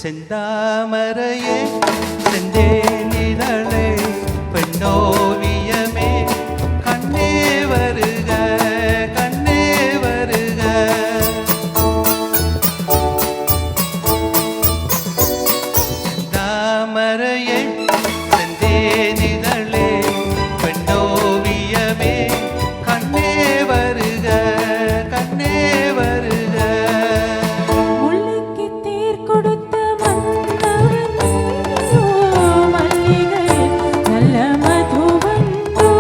செந்தாமரையே செந்தேனிதழே பெண்ணோவியமே கண்ணே வருக கண்ணே வருக. செந்தாமரையே செந்தேனிதழே பெண்ணோவியமே கண்ணே வருக கண்ணே வருக. முல்லைக்கு தேர் கொடுத்த மல்லிகையில் நல்ல மதுவந்தோ.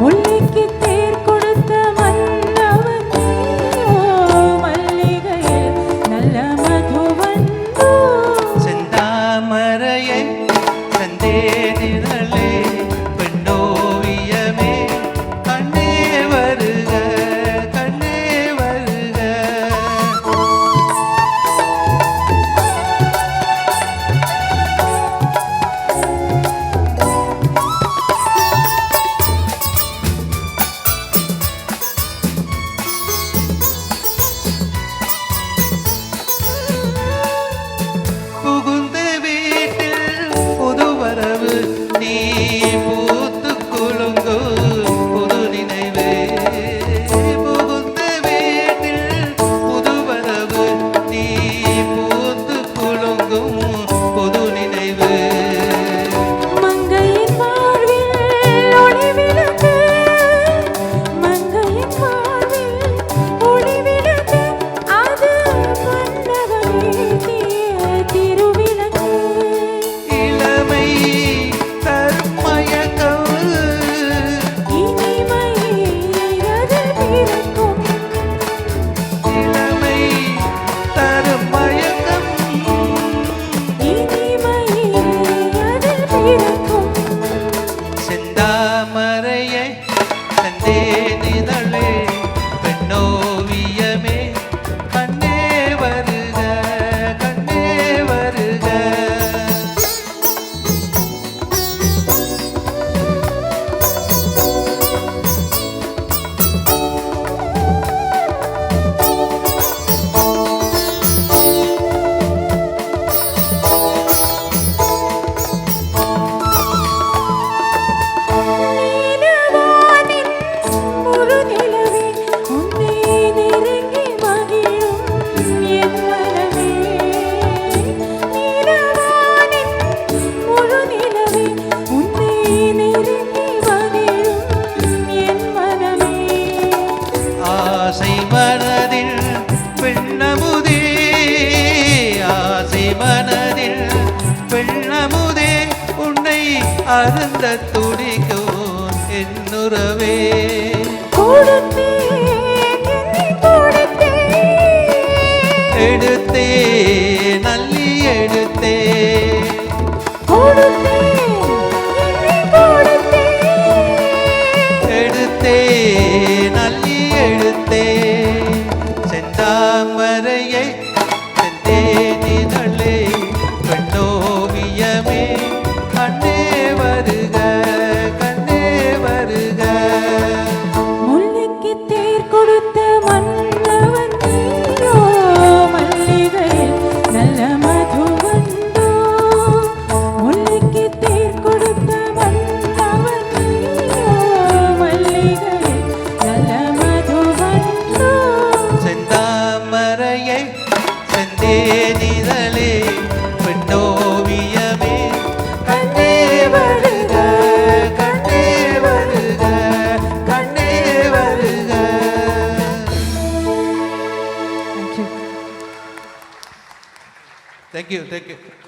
முல்லைக்கு தேர் கொடுத்த மல்லிகையில் நல்ல மதுவந்தோ. செந்தாமரையே செந்தேனிதழே பெண்ணோவியமே கண்ணே வருக கண்ணே வருக. புகுந்த வீட்டில் புதுவரவு நீ பூத்து குலுங்கு புது நினைவே. புகுந்த வீட்டில் புதுவரவு நீ பூத்து குலுங்கும் புது நினைவு. மங்கையின் வாழ்வில் ஒளி விளக்கு, மங்கையின் வாழ்வில் ஒளி விளக்கு, அது மன்னவனேற்றிய திருவிளக்கு. இளமை தர்மயக்கம் இனிமை அதில் பிறக்கும், இளமை தர்மயக்கம் இனிமை அதில் பிறக்கும். செந்தாமரையே செந்தேனிதழே பெண்ணோவியமே கண்ணே வருக கண்ணே வருக. நீலவானின் முழு நிலவே உன்னை நெருங்கி மகிழும் என் மனமே. நீலவானின் முழு நிலவே உன்னை நெருங்கி மகிழும் என் மனமே. ஆசை மனதில் பெண்ணமுதே ஆசை மனதில் பெண்ணமுதே உன்னை அருந்த துடிக்கும் என்னுறவே. கொடுத்தேன் என்னை கொடுத்தேன், எடுத்தே நல்லி எடுத்தே கொடுத்தேன் என்னை கொடுத்தேன். எடுத்தே நல்லி எடுத்தே. செந்தாமரையை செந்தேனிதழே பெண்ணோவியமே கண்ணே வருக கண்ணே வருக. முல்லைக்கு தேர் கொடுத்த மன்னவன் நீயோ, மல்லிகையில் நல்ல மதுவந்தோ. முல்லைக்கு தேர் கொடுத்த மன்னவன் நீயோ, மல்லிகையில் நல்ல மதுவந்தோ. செந்தாமரையை செந்தேனிதழே பெண்ணோவியமே கண்ணே வருக கண்ணே வருக கண்ணே வருக. Thank you.